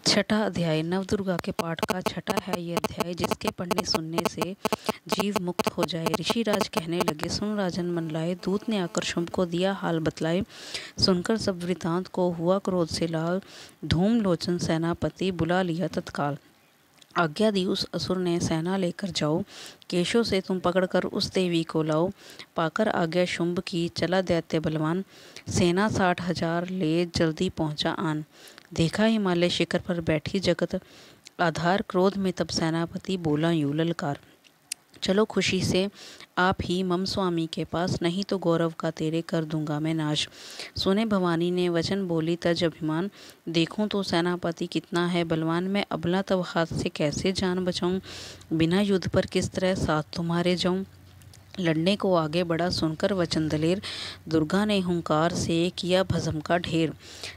छठा अध्याय नवदुर्गा के पाठ का छठा है ये अध्याय, जिसके पढ़ने सुनने से जीव मुक्त हो जाए। ऋषिराज कहने लगे, सुन राजन मनलाए, दूत ने आकर शुंभ को दिया हाल बतलाए। सुनकर सब वृतांत को हुआ क्रोध से लाल, धूम लोचन सेनापति बुला लिया तत्काल। आज्ञा दी उस असुर ने, सेना लेकर जाओ, केशों से तुम पकड़कर उस देवी को लाओ। पाकर आज्ञा शुंभ की, चला दैत्य बलवान, सेना 60,000 ले जल्दी पहुंचा आन। देखा हिमालय शिखर पर बैठी जगत आधार, क्रोध में तब सेनापति बोला यूं ललकार, चलो खुशी से आप ही मम स्वामी के पास, नहीं तो गौरव का तेरे कर दूंगा मैं नाश। सुने भवानी ने वचन बोली तज अभिमान, देखूं तो सेनापति कितना है बलवान। मैं अबला तब हाथ से कैसे जान बचाऊं, बिना युद्ध पर किस तरह साथ तुम्हारे जाऊं। लड़ने को आगे बढ़ा सुनकर वचन दलेर, दुर्गा ने हुंकार से किया भस्म का ढेर।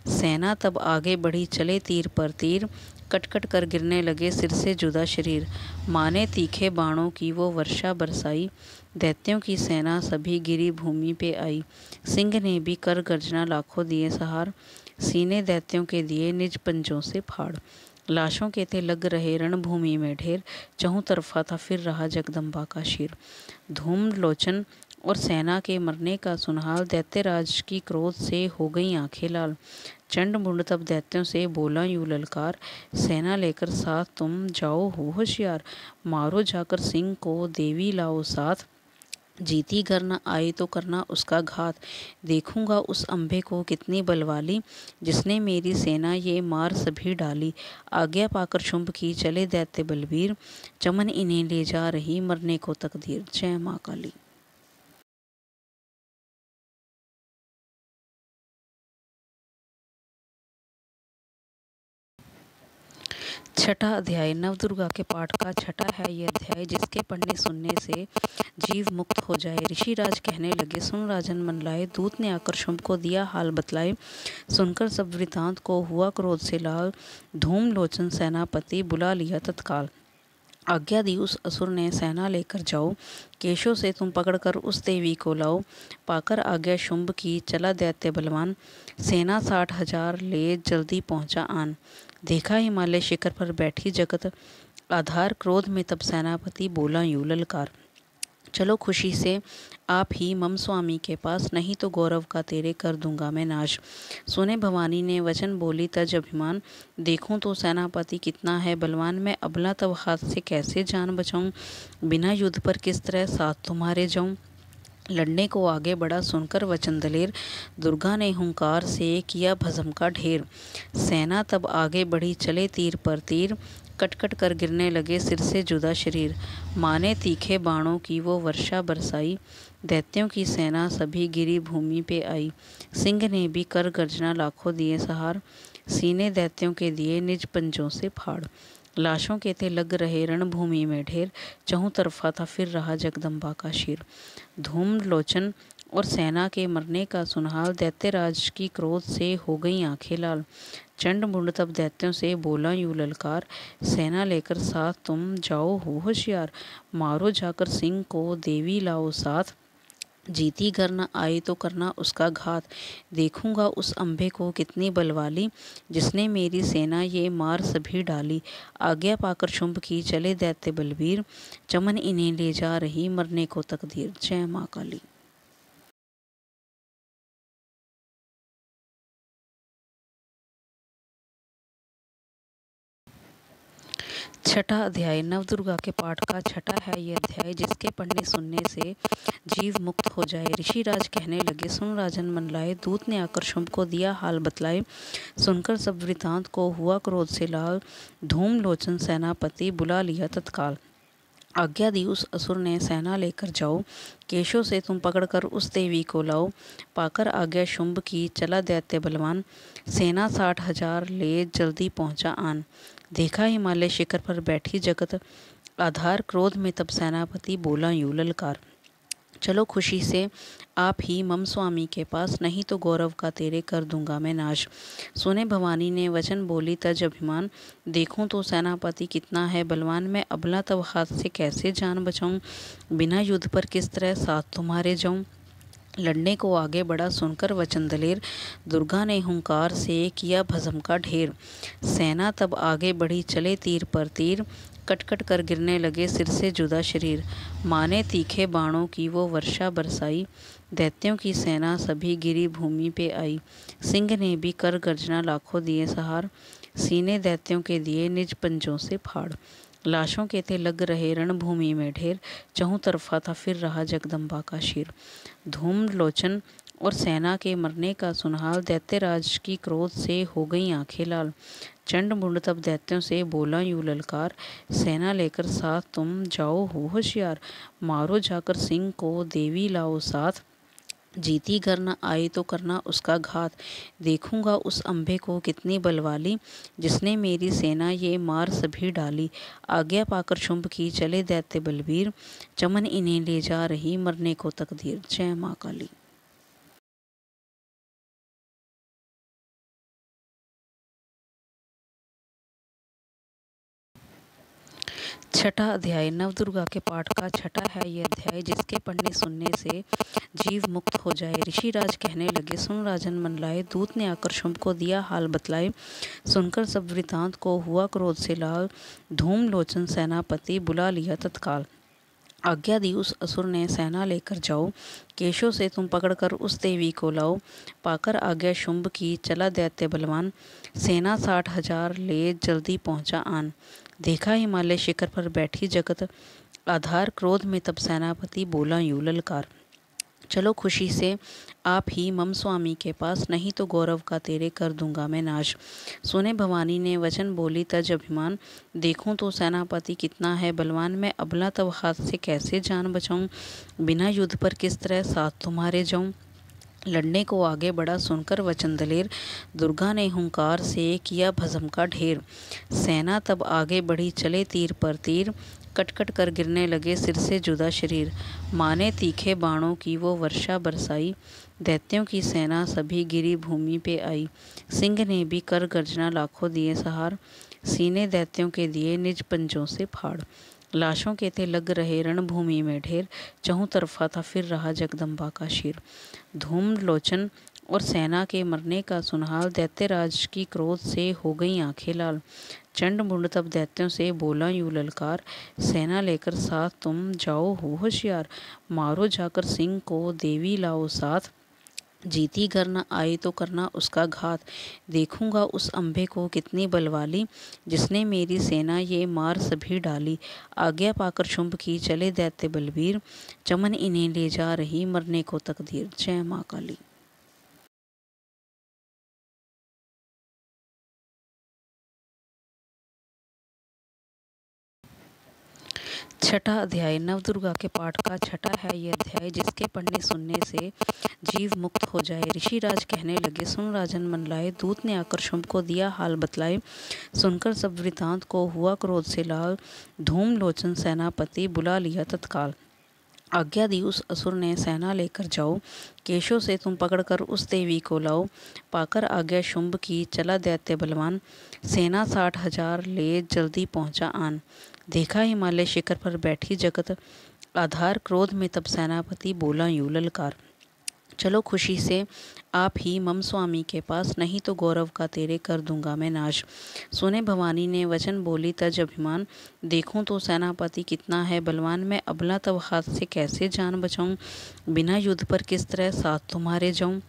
सेना तब आगे बढ़ी, चले तीर पर तीर, कट कट कर गिरने लगे सिर से जुदा शरीर। माने तीखे बाणों की वो वर्षा बरसाई, दैत्यों की सेना सभी गिरी भूमि पे आई। सिंह ने भी कर गर्जना लाखों दिए सहार, सीने दैत्यों के दिए निज पंजों से फाड़। लाशों के थे लग रहे रणभूमि में ढेर, चहुं तरफा था फिर रहा जगदम्बा का शीर। धूम लोचन और सेना के मरने का सुनहाल, दैत्यराज की क्रोध से हो गई आंखें लाल। चंड मुंड तब दैत्यों से बोला यूं ललकार, सेना लेकर साथ तुम जाओ हो होशियार। मारो जाकर सिंह को, देवी लाओ साथ, जीती घर न आई तो करना उसका घात। देखूंगा उस अंबे को कितनी बलवाली, जिसने मेरी सेना ये मार सभी डाली। आज्ञा पाकर शुंभ की, चले दैत्य बलवीर, चमन इन्हें ले जा रही मरने को तकदीर। जय माँ काली। छठा अध्याय नवदुर्गा के पाठ का छठा है ये अध्याय, जिसके पढ़ने सुनने से जीव मुक्त हो जाए। ऋषिराज कहने लगे, सुन राजन मनलाए, दूत ने आकर शुंभ को दिया हाल बतलाए। सुनकर सब वृतांत को हुआ क्रोध से लाल, धूम लोचन सेनापति बुला लिया तत्काल। आज्ञा दी उस असुर ने, सेना लेकर जाओ, केशों से तुम पकड़कर उस देवी को लाओ। पाकर आज्ञा शुंभ की, चला दैत्य बलवान, सेना 60,000 ले जल्दी पहुंचा आन। देखा हिमालय शिखर पर बैठी जगत आधार, क्रोध में तब सेनापति बोला यूं ललकार, चलो खुशी से आप ही मम स्वामी के पास, नहीं तो गौरव का तेरे कर दूंगा मैं नाश। सुने भवानी ने वचन बोली तज अभिमान, देखूं तो सेनापति कितना है बलवान। मैं अबला तब हाथ से कैसे जान बचाऊं, बिना युद्ध पर किस तरह साथ तुम्हारे जाऊं। लड़ने को आगे बढ़ा सुनकर वचन दलेर, दुर्गा ने हुंकार से किया भस्म का ढेर। सेना तब आगे बढ़ी, चले तीर पर तीर, कट कट कर गिरने लगे सिर से जुदा शरीर। माने तीखे बाणों की वो वर्षा बरसाई, दैत्यों की सेना सभी गिरी भूमि पे आई। सिंह ने भी कर गर्जना लाखों दिए सहार, सीने दैत्यों के दिए निज पंजों से फाड़। लाशों के थे लग रहे रणभूमि में ढेर, चहुं तरफा था फिर रहा जगदम्बा का शीर। धूम लोचन और सेना के मरने का सुनहाल, दैत्यराज की क्रोध से हो गई आंखें लाल। चंड मुंड तब दैत्यों से बोला यूं ललकार, सेना लेकर साथ तुम जाओ हो होशियार। मारो जाकर सिंह को, देवी लाओ साथ, जीती घर न आई तो करना उसका घात। देखूंगा उस अंबे को कितनी बलवाली, जिसने मेरी सेना ये मार सभी डाली। आज्ञा पाकर शुंभ की, चले दैत्य बलवीर, चमन इन्हें ले जा रही मरने को तकदीर। जय माँ काली। छठा अध्याय नवदुर्गा के पाठ का छठा है ये अध्याय, जिसके पढ़ने सुनने से जीव मुक्त हो जाए। ऋषिराज कहने लगे, सुन राजन मनलाए, दूत ने आकर शुंभ को दिया हाल बतलाए। सुनकर सब वृतांत को हुआ क्रोध से लाल, धूम लोचन सेनापति बुला लिया तत्काल। आज्ञा दी उस असुर ने, सेना लेकर जाओ, केशों से तुम पकड़कर उस देवी को लाओ। पाकर आज्ञा शुंभ की, चला दैत्य बलवान, सेना 60,000 ले जल्दी पहुंचा आन। देखा हिमालय शिखर पर बैठी जगत आधार, क्रोध में तब सेनापति बोला यूं ललकार, चलो खुशी से आप ही मम स्वामी के पास, नहीं तो गौरव का तेरे कर दूंगा मैं नाश। सुने भवानी ने वचन बोली तज अभिमान, देखूं तो सेनापति कितना है बलवान। मैं अबला तब हाथ से कैसे जान बचाऊं, बिना युद्ध पर किस तरह साथ तुम्हारे जाऊं। लड़ने को आगे बढ़ा सुनकर वचन दलेर, दुर्गा ने हुंकार से किया भस्म का ढेर। सेना तब आगे बढ़ी, चले तीर पर तीर, कट कट कर गिरने लगे सिर से जुदा शरीर। माने तीखे बाणों की वो वर्षा बरसाई, दैत्यों की सेना सभी गिरी भूमि पे आई। सिंह ने भी कर गर्जना लाखों दिए सहार, सीने दैत्यों के दिए निज पंजों से फाड़। लाशों के थे लग रहे रणभूमि में ढेर, चहुं तरफा था फिर रहा जगदम्बा का शीर। धूम लोचन और सेना के मरने का सुनहाल, दैत्यराज की क्रोध से हो गई आंखें लाल। चंड मुंड तब दैत्यों से बोला यूं ललकार, सेना लेकर साथ तुम जाओ हो होशियार। मारो जाकर सिंह को देवी लाओ साथ, जीती घर न आई तो करना उसका घात। देखूंगा उस अंबे को कितनी बलवाली, जिसने मेरी सेना ये मार सभी डाली। आज्ञा पाकर शुंभ की चले दैत्य बलवीर, चमन इन्हें ले जा रही मरने को तकदीर। जय माँ काली। छठा अध्याय नवदुर्गा के पाठ का छठा है ये अध्याय, जिसके पढ़ने सुनने से जीव मुक्त हो जाए। ऋषिराज कहने लगे, सुन राजन मन लाए, दूत ने आकर शुंभ को दिया हाल बतलाए। सुनकर सब वृतांत को हुआ क्रोध से लाल, धूम लोचन सेनापति बुला लिया तत्काल। आज्ञा दी उस असुर ने, सेना लेकर जाओ, केशों से तुम पकड़कर उस देवी को लाओ। पाकर आज्ञा शुंभ की चला दैत्य बलवान, सेना 60,000 ले जल्दी पहुंचा आन। देखा हिमालय शिखर पर बैठी जगत आधार, क्रोध में तब सेनापति बोला यूं ललकार। चलो खुशी से आप ही मम स्वामी के पास, नहीं तो गौरव का तेरे कर दूंगा मैं नाश। सुने भवानी ने वचन बोली तज अभिमान, देखूं तो सेनापति कितना है बलवान। मैं अबला तब हाथ से कैसे जान बचाऊं, बिना युद्ध पर किस तरह साथ तुम्हारे जाऊं। लड़ने को आगे बढ़ा सुनकर वचन दलेर, दुर्गा ने हुंकार से किया भस्म का ढेर। सेना तब आगे बढ़ी, चले तीर पर तीर, कट कट कर गिरने लगे सिर से जुदा शरीर। माने तीखे बाणों की वो वर्षा बरसाई, दैत्यों की सेना सभी गिरी भूमि पे आई। सिंह ने भी कर गर्जना लाखों दिए सहार, सीने दैत्यों के दिए निज पंजों से फाड़। लाशों के थे लग रहे रणभूमि में ढेर, चहुं तरफा था फिर रहा जगदम्बा का शीर। धूम लोचन और सेना के मरने का सुनहाल, दैत्यराज की क्रोध से हो गई आंखें लाल। चंड मुंड तब दैत्यों से बोला यूं ललकार, सेना लेकर साथ तुम जाओ हो होशियार। मारो जाकर सिंह को देवी लाओ साथ, जीती घर न आई तो करना उसका घात। देखूंगा उस अंबे को कितनी बलवाली, जिसने मेरी सेना ये मार सभी डाली। आज्ञा पाकर शुंभ की चले दैत्य बलवीर, चमन इन्हें ले जा रही मरने को तकदीर। जय माँ काली। छठा अध्याय नवदुर्गा के पाठ का छठा है ये अध्याय, जिसके पढ़ने सुनने से जीव मुक्त हो जाए। ऋषिराज कहने लगे, सुन राजन मन लाए, दूत ने आकर शुंभ को दिया हाल बतलाए। सुनकर सब वृतांत को हुआ क्रोध से लाल, धूम लोचन सेनापति बुला लिया तत्काल। आज्ञा दी उस असुर ने, सेना लेकर जाओ, केशों से तुम पकड़कर उस देवी को लाओ। पाकर आज्ञा शुंभ की चला दैत्य बलवान, सेना 60,000 ले जल्दी पहुंचा आन। देखा हिमालय शिखर पर बैठी जगत आधार, क्रोध में तब सेनापति बोला यूं ललकार। चलो खुशी से आप ही मम स्वामी के पास, नहीं तो गौरव का तेरे कर दूंगा मैं नाश। सुने भवानी ने वचन बोली तज अभिमान, देखूं तो सेनापति कितना है बलवान। मैं अबला तब हाथ से कैसे जान बचाऊं, बिना युद्ध पर किस तरह साथ तुम्हारे जाऊं।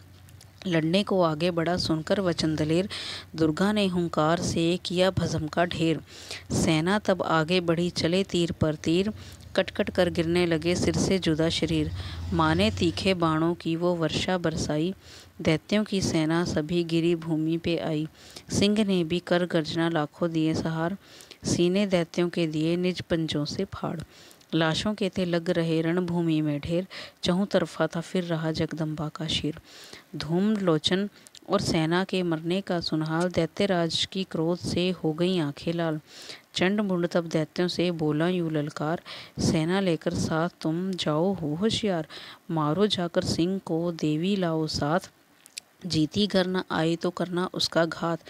लड़ने को आगे बढ़ा सुनकर वचन दलेर, दुर्गा ने हुंकार से किया भस्म का ढेर। सेना तब आगे बढ़ी, चले तीर पर तीर, कट कट कर गिरने लगे सिर से जुदा शरीर। माने तीखे बाणों की वो वर्षा बरसाई, दैत्यों की सेना सभी गिरी भूमि पे आई। सिंह ने भी कर गर्जना लाखों दिए सहार, सीने दैत्यों के दिए निज पंजों से फाड़। लाशों के थे लग रहे रणभूमि में ढेर, चहुं तरफा था फिर रहा जगदम्बा का शीर। धूम लोचन और सेना के मरने का सुनहाल, दैत्यराज की क्रोध से हो गई आंखें लाल। चंड मुंड तब दैत्यों से बोला यूं ललकार, सेना लेकर साथ तुम जाओ हो होशियार। मारो जाकर सिंह को देवी लाओ साथ, जीती घर न आई तो करना उसका घात,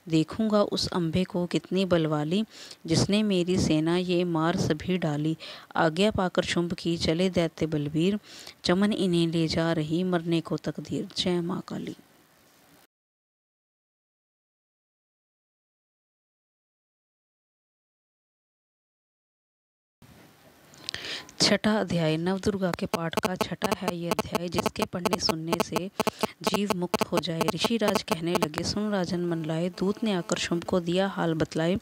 देखूंगा उस अम्बे को कितनी बलवाली, जिसने मेरी सेना ये मार सभी डाली। आज्ञा पाकर शुंभ की चले दैत्य बलवीर, चमन इन्हें ले जा रही मरने को तकदीर। जय माँ काली। छठा अध्याय नवदुर्गा के पाठ का छठा है ये अध्याय, जिसके पढ़ने सुनने से जीव मुक्त हो जाए। ऋषिराज कहने लगे, सुन राजन मन लाए, दूत ने आकर शुंभ को दिया हाल बतलाए।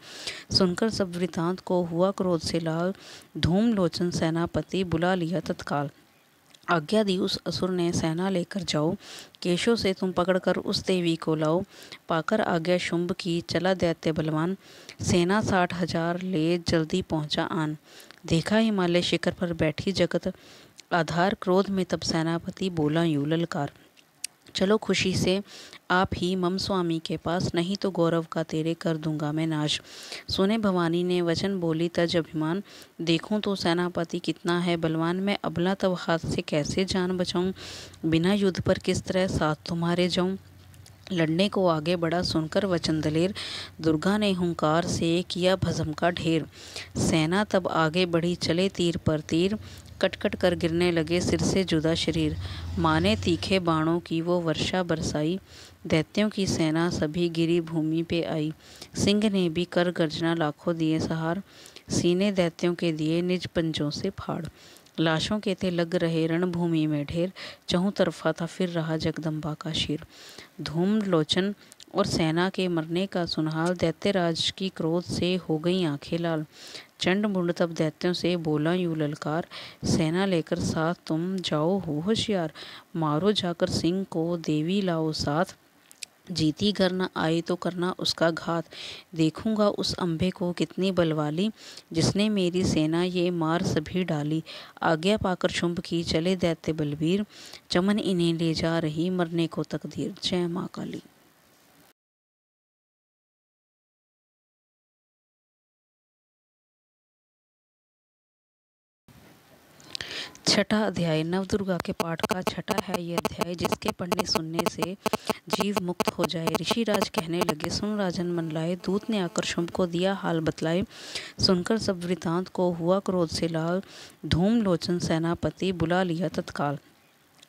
सुनकर सब वृतांत को हुआ क्रोध से लाल, धूम लोचन सेनापति बुला लिया तत्काल। आज्ञा दी उस असुर ने, सेना लेकर जाओ, केशों से तुम पकड़कर उस देवी को लाओ। पाकर आज्ञा शुंभ की चला दैत्य बलवान, सेना 60,000 ले जल्दी पहुंचा आन। देखा हिमालय शिखर पर बैठी जगत आधार, क्रोध में तब सेनापति बोला यूं ललकार, चलो खुशी से आप ही मम स्वामी के पास, नहीं तो गौरव का तेरे कर दूंगा मैं नाश। सुने भवानी ने वचन बोली तज अभिमान, देखूं तो सेनापति कितना है बलवान। मैं अबला तब हाथ से कैसे जान बचाऊं, बिना युद्ध पर किस तरह साथ तुम्हारे जाऊं। लड़ने को आगे बढ़ा सुनकर वचन दलेर, दुर्गा ने हुंकार से किया भस्म का ढेर। सेना तब आगे बढ़ी चले तीर पर तीर, कटकट कर गिरने लगे सिर से जुदा शरीर। माने तीखे बाणों की वो वर्षा बरसाई, दैत्यों की सेना सभी गिरी भूमि पे आई। सिंह ने भी कर गर्जना लाखों दिए सहार, सीने दैत्यों के दिए निज पंजों से फाड़। लाशों के थे लग रहे रणभूमि में ढेर, चहुं तरफा था फिर रहा जगदम्बा का शीर। धूम लोचन और सेना के मरने का सुनहाल, दैत्यराज की क्रोध से हो गई आंखें लाल। चंड मुंड तब दैत्यों से बोला यूं ललकार, सेना लेकर साथ तुम जाओ हो होशियार। मारो जाकर सिंह को देवी लाओ साथ, जीती घर न आई तो करना उसका घात। देखूंगा उस अम्बे को कितनी बलवाली, जिसने मेरी सेना ये मार सभी डाली। आज्ञा पाकर शुंभ की चले दैत्य बलवीर, चमन इन्हें ले जा रही मरने को तकदीर। जय माँ काली। छठा अध्याय नवदुर्गा के पाठ का छठा है ये अध्याय, जिसके पढ़ने सुनने से जीव मुक्त हो जाए। ऋषिराज कहने लगे, सुन राजन मन लाए, दूत ने आकर शुंभ को दिया हाल बतलाए। सुनकर सब वृतांत को हुआ क्रोध से लाल, धूम लोचन सेनापति बुला लिया तत्काल।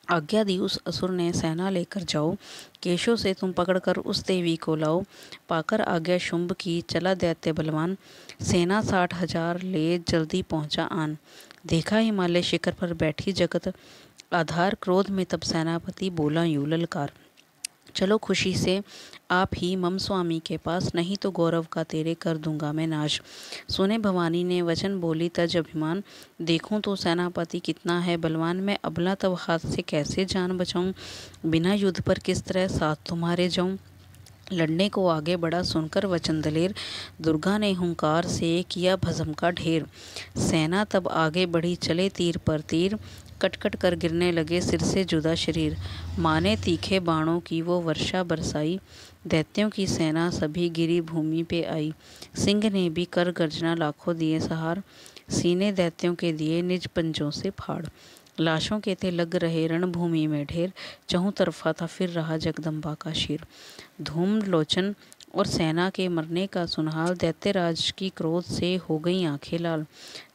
आज्ञा दी उस असुर ने, सेना लेकर जाओ, केशों से तुम पकड़कर उस देवी को लाओ। पाकर आज्ञा शुंभ की चला दैत्य बलवान, सेना 60,000 ले जल्दी पहुंचा आन। देखा हिमालय शिखर पर बैठी जगत आधार, क्रोध में तब सेनापति बोला यूं ललकार, चलो खुशी से आप ही मम स्वामी के पास, नहीं तो गौरव का तेरे कर दूंगा मैं नाश। सुने भवानी ने वचन बोली तज अभिमान, देखूं तो सेनापति कितना है बलवान। मैं अबला तब हाथ से कैसे जान बचाऊं, बिना युद्ध पर किस तरह साथ तुम्हारे जाऊं। लड़ने को आगे बढ़ा सुनकर वचन दलेर, दुर्गा ने हुंकार से किया भस्म का ढेर। सेना तब आगे बढ़ी चले तीर पर तीर, कटकट कर गिरने लगे सिर से जुदा शरीर। माने तीखे बाणों की वो वर्षा बरसाई, दैत्यों की सेना सभी गिरी भूमि पे आई। सिंह ने भी कर गर्जना लाखों दिए सहार, सीने दैत्यों के दिए निज पंजों से फाड़। लाशों के थे लग रहे रणभूमि में ढेर, चहुं तरफा था फिर रहा जगदम्बा का शीर। धूम लोचन और सेना के मरने का सुनहाल, दैत्यराज की क्रोध से हो गई आंखें लाल।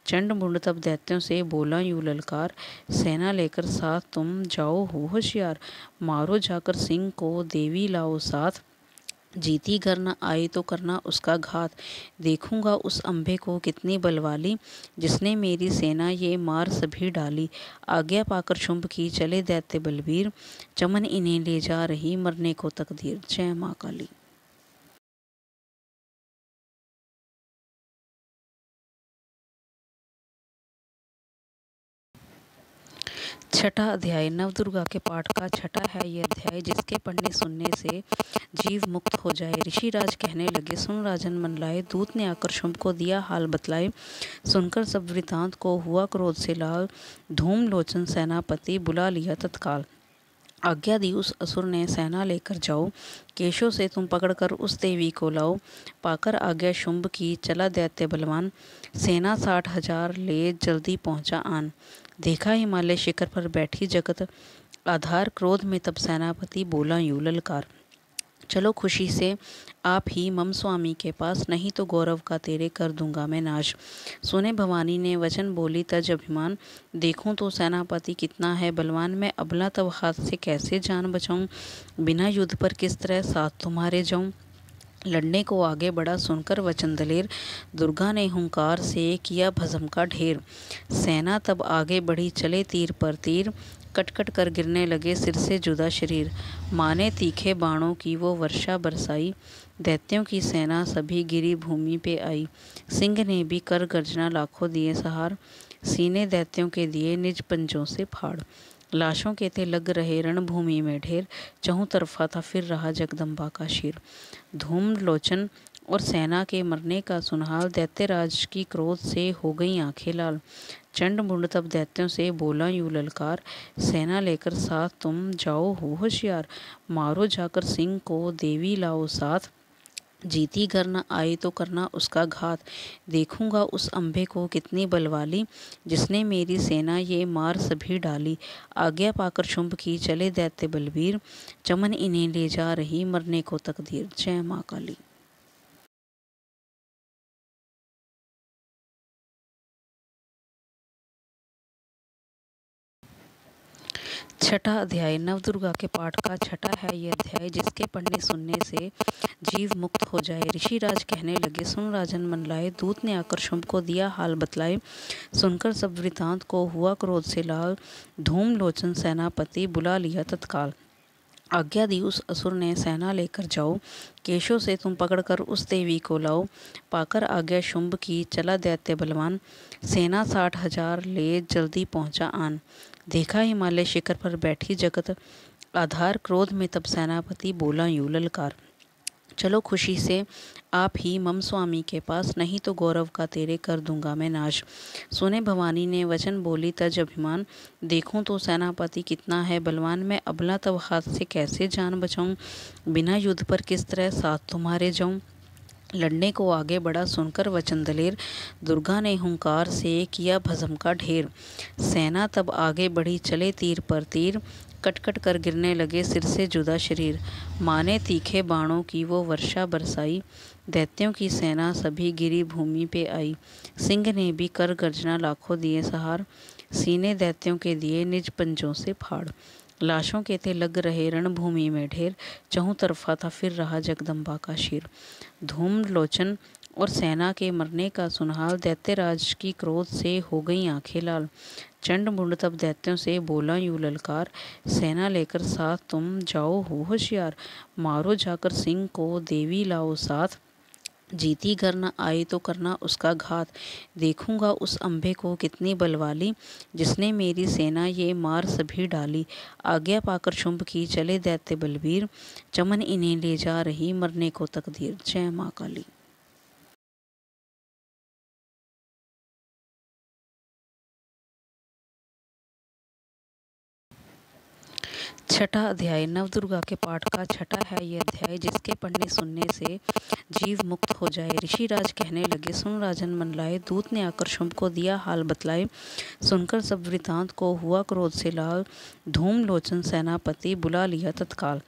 चंड मुंड तब दैत्यों से बोला यूं ललकार, सेना लेकर साथ तुम जाओ हो होशियार। मारो जाकर सिंह को देवी लाओ साथ, जीती घर न आई तो करना उसका घात। देखूंगा उस अम्बे को कितनी बलवाली, जिसने मेरी सेना ये मार सभी डाली। आज्ञा पाकर शुंभ की चले दैत्य बलवीर, चमन इन्हें ले जा रही मरने को तकदीर। जय माँ काली। छठा अध्याय नवदुर्गा के पाठ का छठा है ये अध्याय, जिसके पढ़ने सुनने से जीव मुक्त हो जाए। ऋषिराज कहने लगे, सुन राजन मन लाए, दूत ने आकर शुंभ को दिया हाल बतलाए। सुनकर सब वृतांत को हुआ क्रोध से लाल, धूम लोचन सेनापति बुला लिया तत्काल। आज्ञा दी उस असुर ने, सेना लेकर जाओ, केशों से तुम पकड़कर उस देवी को लाओ। पाकर आज्ञा शुंभ की चला दैत्य बलवान, सेना 60,000 ले जल्दी पहुंचा आन। देखा हिमालय शिखर पर बैठी जगत आधार क्रोध में तब सेनापति बोला यूं ललकार, चलो खुशी से आप ही मम स्वामी के पास, नहीं तो गौरव का तेरे कर दूंगा मैं नाश। सुने भवानी ने वचन बोली तज अभिमान, देखूं तो सेनापति कितना है बलवान। मैं अबला तब हाथ से कैसे जान बचाऊं, बिना युद्ध पर किस तरह साथ तुम्हारे जाऊं। लड़ने को आगे बढ़ा सुनकर वचन दलेर, दुर्गा ने हुंकार से किया भस्म का ढेर। सेना तब आगे बढ़ी चले तीर पर तीर, कट कट कर गिरने लगे सिर से जुदा शरीर। माने तीखे बाणों की वो वर्षा बरसाई, दैत्यों की सेना सभी गिरी भूमि पे आई। सिंह ने भी कर गर्जना लाखों दिए सहार, सीने दैत्यों के दिए निज पंजों से फाड़। लाशों के थे लग रहे रणभूमि में ढेर, चहुं तरफा था फिर रहा जगदम्बा का शीर। धूम लोचन और सेना के मरने का सुनहाल, दैत्यराज की क्रोध से हो गई आंखें लाल। चंड मुंड तब दैत्यों से बोला यूं ललकार, सेना लेकर साथ तुम जाओ हो होशियार। मारो जाकर सिंह को देवी लाओ साथ, जीती घर न आई तो करना उसका घात। देखूंगा उस अंबे को कितनी बलवाली, जिसने मेरी सेना ये मार सभी डाली। आज्ञा पाकर शुंभ की चले दैत्य बलवीर, चमन इन्हें ले जा रही मरने को तकदीर। जय माँ काली। छठा अध्याय नवदुर्गा के पाठ का छठा है ये अध्याय, जिसके पढ़ने सुनने से जीव मुक्त हो जाए। ऋषिराज कहने लगे, सुन राजन मन लाए, दूत ने आकर शुंभ को दिया हाल बतलाए। सुनकर सब वृतांत को हुआ क्रोध से लाल, धूम लोचन सेनापति बुला लिया तत्काल। आज्ञा दी उस असुर ने, सेना लेकर जाओ, केशों से तुम पकड़कर उस देवी को लाओ। पाकर आज्ञा शुंभ की चला दैत्य बलवान, सेना 60,000 ले जल्दी पहुंचा आन। देखा हिमालय शिखर पर बैठी जगत आधार, क्रोध में तब सेनापति बोला यूं ललकार, चलो खुशी से आप ही मम स्वामी के पास, नहीं तो गौरव का तेरे कर दूंगा मैं नाश। सुने भवानी ने वचन बोली तज अभिमान, देखूं तो सेनापति कितना है बलवान। मैं अबला तब हाथ से कैसे जान बचाऊं, बिना युद्ध पर किस तरह साथ तुम्हारे जाऊं। लड़ने को आगे बढ़ा सुनकर वचन दलेर, दुर्गा ने हुंकार से किया भस्म का ढेर। सेना तब आगे बढ़ी चले तीर पर तीर, कट कट कर गिरने लगे सिर से जुदा शरीर। माने तीखे बाणों की वो वर्षा बरसाई, दैत्यों की सेना सभी गिरी भूमि पे आई। सिंह ने भी कर गर्जना लाखों दिए सहार, सीने दैत्यों के दिए निज पंजों से फाड़। लाशों के थे लग रहे रणभूमि में ढेर, चहुं तरफा था फिर रहा जगदम्बा का शीर। धूम लोचन और सेना के मरने का सुनहाल, दैत्यराज की क्रोध से हो गई आंखें लाल। चंड मुंड तब दैत्यों से बोला यूं ललकार, सेना लेकर साथ तुम जाओ हो होशियार। मारो जाकर सिंह को देवी लाओ साथ, जीती घर न आई तो करना उसका घात। देखूंगा उस अंबे को कितनी बलवाली, जिसने मेरी सेना ये मार सभी डाली। आज्ञा पाकर शुंभ की चले दैत्य बलवीर, चमन इन्हें ले जा रही मरने को तकदीर। जय माँ काली। छठा अध्याय नवदुर्गा के पाठ का छठा है ये अध्याय, जिसके पढ़ने सुनने से जीव मुक्त हो जाए। ऋषिराज कहने लगे, सुन राजन मन लाए, दूत ने आकर शुंभ को दिया हाल बतलाए। सुनकर सब वृतांत को हुआ क्रोध से लाल, धूम लोचन सेनापति बुला लिया तत्काल।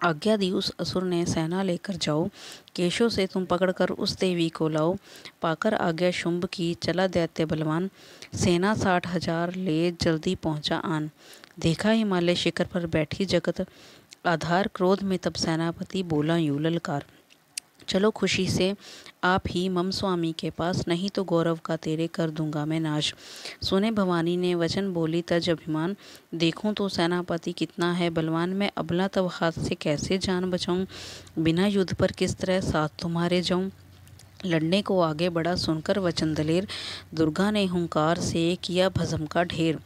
आज्ञा दी उस असुर ने, सेना लेकर जाओ, केशों से तुम पकड़कर उस देवी को लाओ। पाकर आज्ञा शुंभ की चला दैत्य बलवान, सेना 60,000 ले जल्दी पहुंचा आन। देखा हिमालय शिखर पर बैठी जगत आधार, क्रोध में तब सेनापति बोला यूं ललकार, चलो खुशी से आप ही मम स्वामी के पास, नहीं तो गौरव का तेरे कर दूंगा मैं नाश। सुने भवानी ने वचन बोली तज अभिमान, देखूं तो सेनापति कितना है बलवान। मैं अबला तब हाथ से कैसे जान बचाऊं, बिना युद्ध पर किस तरह साथ तुम्हारे जाऊं। लड़ने को आगे बढ़ा सुनकर वचन दलेर, दुर्गा ने हुंकार से किया भस्म का ढेर।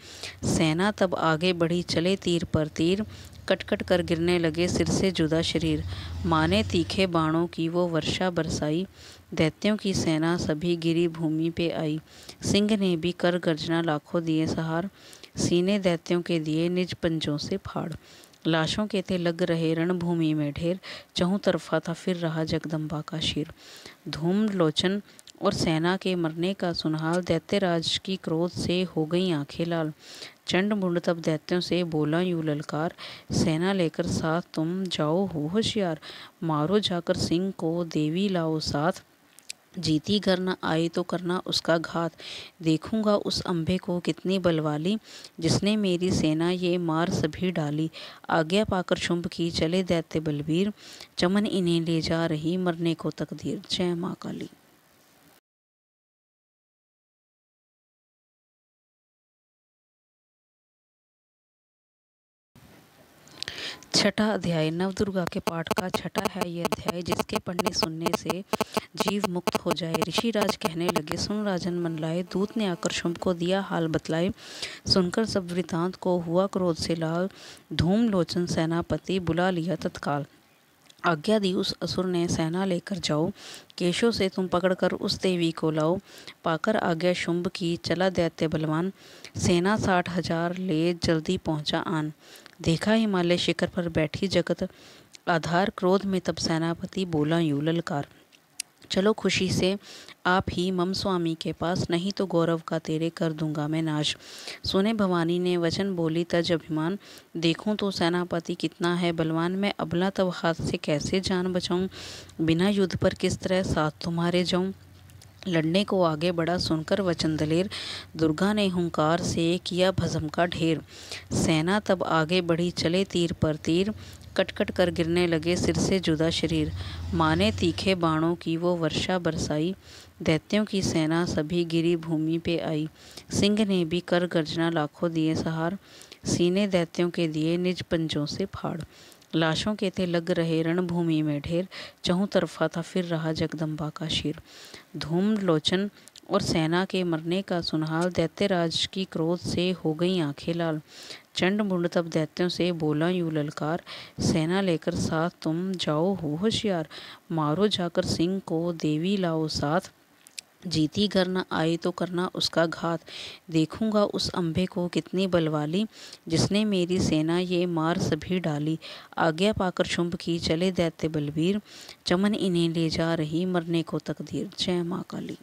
सेना तब आगे बढ़ी चले तीर पर तीर, कट कट कर गिरने लगे सिर से जुदा शरीर। माने तीखे बाणों की वो वर्षा बरसाई, दैत्यों की सेना सभी गिरी भूमि पे आई। सिंह ने भी कर गर्जना लाखों दिए सहार, सीने दैत्यों के दिए निज पंजों से फाड़। लाशों के थे लग रहे रणभूमि में ढेर, चहुं तरफा था फिर रहा जगदम्बा का शीर। धूम लोचन और सेना के मरने का सुनहाल, दैत्यराज की क्रोध से हो गई आंखें लाल। चंड मुंड तब दैत्यों से बोला यूं ललकार, सेना लेकर साथ तुम जाओ हो होशियार, मारो जाकर सिंह को देवी लाओ साथ, जीती घर न आई तो करना उसका घात, देखूंगा उस अंबे को कितनी बलवाली, जिसने मेरी सेना ये मार सभी डाली। आज्ञा पाकर शुंभ की चले दैत्य बलबीर, चमन इन्हें ले जा रही मरने को तकदीर। जय माँ काली। छठा अध्याय नवदुर्गा के पाठ का छठा है ये अध्याय, जिसके पढ़ने सुनने से जीव मुक्त हो जाए। ऋषिराज कहने लगे, सुन राजन मन लाए, दूत ने आकर शुंभ को दिया हाल बतलाए। सुनकर सब वृतांत को हुआ क्रोध से लाल, धूम लोचन सेनापति बुला लिया तत्काल। आज्ञा दी उस असुर ने, सेना लेकर जाओ, केशों से तुम पकड़कर उस देवी को लाओ। पाकर आज्ञा शुंभ की चला दैत्य बलवान, सेना 60,000 ले जल्दी पहुंचा आन। देखा हिमालय शिखर पर बैठी जगत आधार, क्रोध में तब सेनापति बोला यूं ललकार, चलो खुशी से आप ही मम स्वामी के पास, नहीं तो गौरव का तेरे कर दूंगा मैं नाश। सुने भवानी ने वचन बोली तज अभिमान, देखूं तो सेनापति कितना है बलवान, मैं अबला तब हाथ से कैसे जान बचाऊं, बिना युद्ध पर किस तरह साथ तुम्हारे जाऊं। लड़ने को आगे बढ़ा सुनकर वचन दलेर, दुर्गा ने हुंकार से किया भस्म का ढेर। सेना तब आगे बढ़ी चले तीर पर तीर, कटकट कर गिरने लगे सिर से जुदा शरीर। माने तीखे बाणों की वो वर्षा बरसाई, दैत्यों की सेना सभी गिरी भूमि पे आई। सिंह ने भी कर गर्जना लाखों दिए सहार, सीने दैत्यों के दिए निज पंजों से फाड़। लाशों के थे लग रहे रणभूमि में ढेर, चहुं तरफा था फिर रहा जगदम्बा का शीर। धूम लोचन और सेना के मरने का सुनहाल, दैत्यराज की क्रोध से हो गई आंखें लाल। चंड मुंड तब दैत्यों से बोला यूं ललकार, सेना लेकर साथ तुम जाओ हो होशियार, मारो जाकर सिंह को देवी लाओ साथ, जीती घर न आई तो करना उसका घात, देखूंगा उस अंबे को कितनी बलवाली, जिसने मेरी सेना ये मार सभी डाली। आज्ञा पाकर शुंभ की चले दैत्य बलबीर, चमन इन्हें ले जा रही मरने को तकदीर। जय माँ काली।